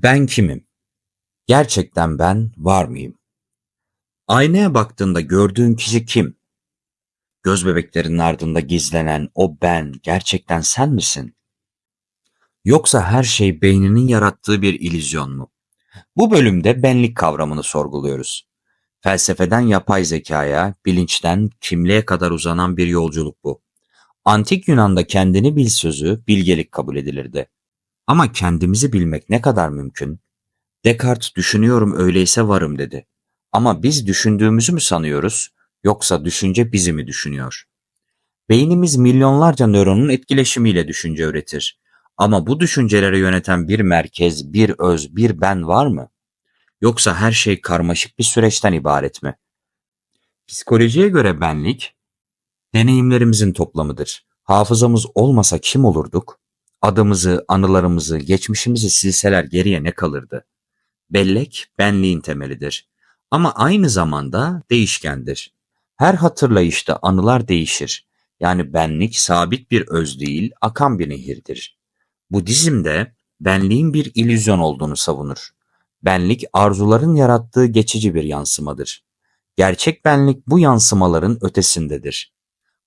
Ben kimim? Gerçekten ben var mıyım? Aynaya baktığında gördüğün kişi kim? Göz bebeklerinin ardında gizlenen o ben gerçekten sen misin? Yoksa her şey beyninin yarattığı bir illüzyon mu? Bu bölümde benlik kavramını sorguluyoruz. Felsefeden yapay zekaya, bilinçten kimliğe kadar uzanan bir yolculuk bu. Antik Yunan'da kendini bil sözü bilgelik kabul edilirdi. Ama kendimizi bilmek ne kadar mümkün? Descartes düşünüyorum öyleyse varım dedi. Ama biz düşündüğümüzü mü sanıyoruz yoksa düşünce bizi mi düşünüyor? Beynimiz milyonlarca nöronun etkileşimiyle düşünce üretir. Ama bu düşüncelere yöneten bir merkez, bir öz, bir ben var mı? Yoksa her şey karmaşık bir süreçten ibaret mi? Psikolojiye göre benlik, deneyimlerimizin toplamıdır. Hafızamız olmasa kim olurduk? Adımızı, anılarımızı, geçmişimizi silseler geriye ne kalırdı? Bellek benliğin temelidir. Ama aynı zamanda değişkendir. Her hatırlayışta anılar değişir. Yani benlik sabit bir öz değil, akan bir nehirdir. Budizm'de benliğin bir illüzyon olduğunu savunur. Benlik arzuların yarattığı geçici bir yansımadır. Gerçek benlik bu yansımaların ötesindedir.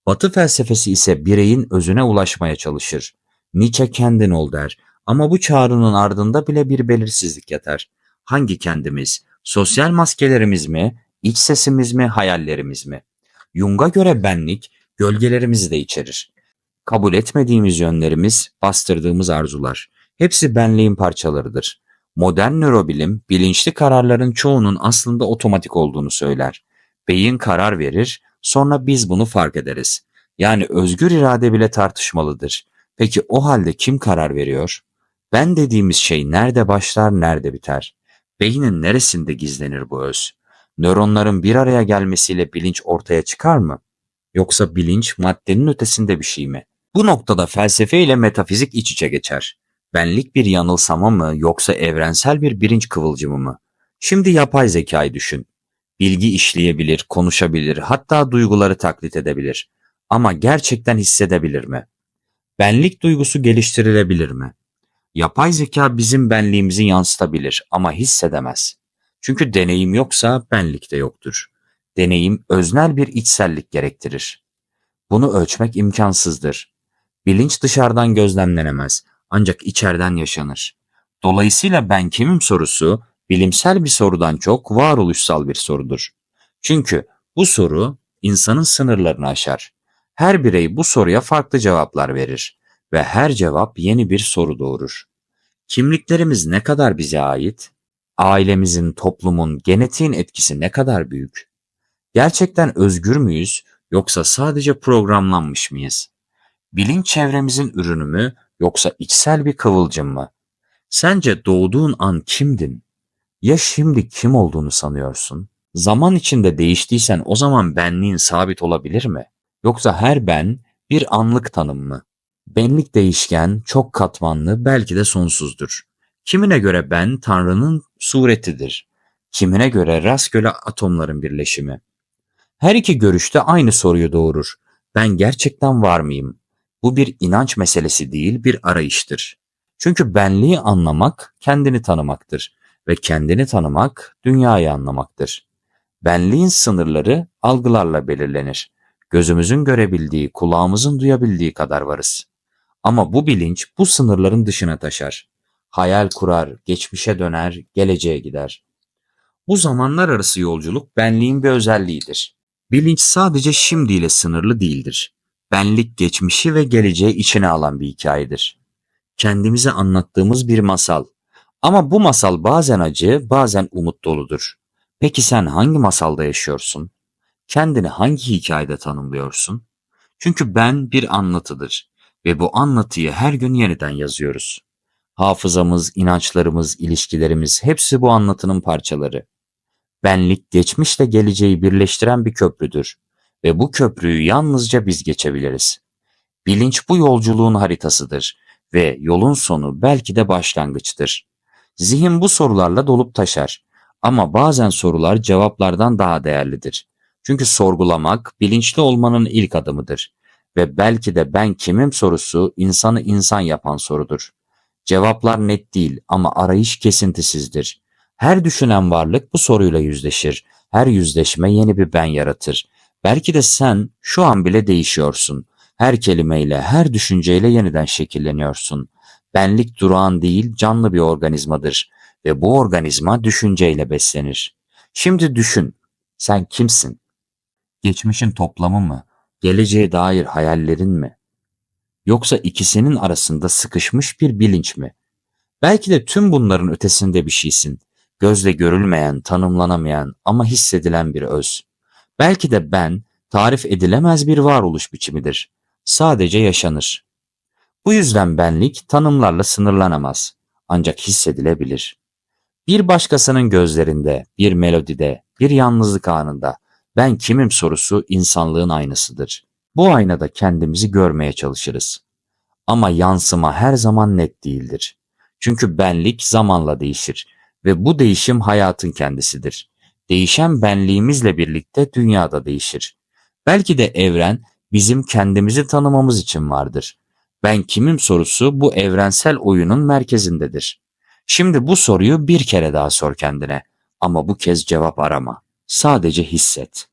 Batı felsefesi ise bireyin özüne ulaşmaya çalışır. Nietzsche kendin ol der. Ama bu çağrının ardında bile bir belirsizlik yatar. Hangi kendimiz? Sosyal maskelerimiz mi? İç sesimiz mi? Hayallerimiz mi? Jung'a göre benlik, gölgelerimizi de içerir. Kabul etmediğimiz yönlerimiz, bastırdığımız arzular. Hepsi benliğin parçalarıdır. Modern nörobilim, bilinçli kararların çoğunun aslında otomatik olduğunu söyler. Beyin karar verir, sonra biz bunu fark ederiz. Yani özgür irade bile tartışmalıdır. Peki o halde kim karar veriyor? Ben dediğimiz şey nerede başlar, nerede biter? Beynin neresinde gizlenir bu öz? Nöronların bir araya gelmesiyle bilinç ortaya çıkar mı? Yoksa bilinç maddenin ötesinde bir şey mi? Bu noktada felsefe ile metafizik iç içe geçer. Benlik bir yanılsama mı yoksa evrensel bir bilinç kıvılcımı mı? Şimdi yapay zekayı düşün. Bilgi işleyebilir, konuşabilir, hatta duyguları taklit edebilir. Ama gerçekten hissedebilir mi? Benlik duygusu geliştirilebilir mi? Yapay zeka bizim benliğimizi yansıtabilir ama hissedemez. Çünkü deneyim yoksa benlik de yoktur. Deneyim öznel bir içsellik gerektirir. Bunu ölçmek imkansızdır. Bilinç dışarıdan gözlemlenemez, ancak içeriden yaşanır. Dolayısıyla ben kimim sorusu, bilimsel bir sorudan çok varoluşsal bir sorudur. Çünkü bu soru insanın sınırlarını aşar. Her birey bu soruya farklı cevaplar verir ve her cevap yeni bir soru doğurur. Kimliklerimiz ne kadar bize ait? Ailemizin, toplumun, genetiğin etkisi ne kadar büyük? Gerçekten özgür müyüz yoksa sadece programlanmış mıyız? Bilinç çevremizin ürünü mü yoksa içsel bir kıvılcım mı? Sence doğduğun an kimdin? Ya şimdi kim olduğunu sanıyorsun? Zaman içinde değiştiysen o zaman benliğin sabit olabilir mi? Yoksa her ben bir anlık tanım mı? Benlik değişken, çok katmanlı, belki de sonsuzdur. Kimine göre ben Tanrı'nın suretidir. Kimine göre rastgele atomların birleşimi. Her iki görüşte aynı soruyu doğurur. Ben gerçekten var mıyım? Bu bir inanç meselesi değil, bir arayıştır. Çünkü benliği anlamak kendini tanımaktır ve kendini tanımak dünyayı anlamaktır. Benliğin sınırları algılarla belirlenir. Gözümüzün görebildiği, kulağımızın duyabildiği kadar varız. Ama bu bilinç bu sınırların dışına taşar. Hayal kurar, geçmişe döner, geleceğe gider. Bu zamanlar arası yolculuk benliğin bir özelliğidir. Bilinç sadece şimdiyle sınırlı değildir. Benlik geçmişi ve geleceği içine alan bir hikayedir. Kendimize anlattığımız bir masal. Ama bu masal bazen acı, bazen umut doludur. Peki sen hangi masalda yaşıyorsun? Kendini hangi hikayede tanımlıyorsun? Çünkü ben bir anlatıdır ve bu anlatıyı her gün yeniden yazıyoruz. Hafızamız, inançlarımız, ilişkilerimiz hepsi bu anlatının parçaları. Benlik geçmişle geleceği birleştiren bir köprüdür ve bu köprüyü yalnızca biz geçebiliriz. Bilinç bu yolculuğun haritasıdır ve yolun sonu belki de başlangıçtır. Zihin bu sorularla dolup taşar ama bazen sorular cevaplardan daha değerlidir. Çünkü sorgulamak bilinçli olmanın ilk adımıdır ve belki de ben kimim sorusu insanı insan yapan sorudur. Cevaplar net değil ama arayış kesintisizdir. Her düşünen varlık bu soruyla yüzleşir. Her yüzleşme yeni bir ben yaratır. Belki de sen şu an bile değişiyorsun. Her kelimeyle, her düşünceyle yeniden şekilleniyorsun. Benlik durağan değil, canlı bir organizmadır ve bu organizma düşünceyle beslenir. Şimdi düşün, sen kimsin? Geçmişin toplamı mı? Geleceğe dair hayallerin mi? Yoksa ikisinin arasında sıkışmış bir bilinç mi? Belki de tüm bunların ötesinde bir şeysin. Gözle görülmeyen, tanımlanamayan ama hissedilen bir öz. Belki de ben, tarif edilemez bir varoluş biçimidir. Sadece yaşanır. Bu yüzden benlik tanımlarla sınırlanamaz. Ancak hissedilebilir. Bir başkasının gözlerinde, bir melodide, bir yalnızlık anında ben kimim sorusu insanlığın aynasıdır. Bu aynada kendimizi görmeye çalışırız. Ama yansıma her zaman net değildir. Çünkü benlik zamanla değişir ve bu değişim hayatın kendisidir. Değişen benliğimizle birlikte dünya da değişir. Belki de evren bizim kendimizi tanımamız için vardır. Ben kimim sorusu bu evrensel oyunun merkezindedir. Şimdi bu soruyu bir kere daha sor kendine ama bu kez cevap arama. Sadece hisset.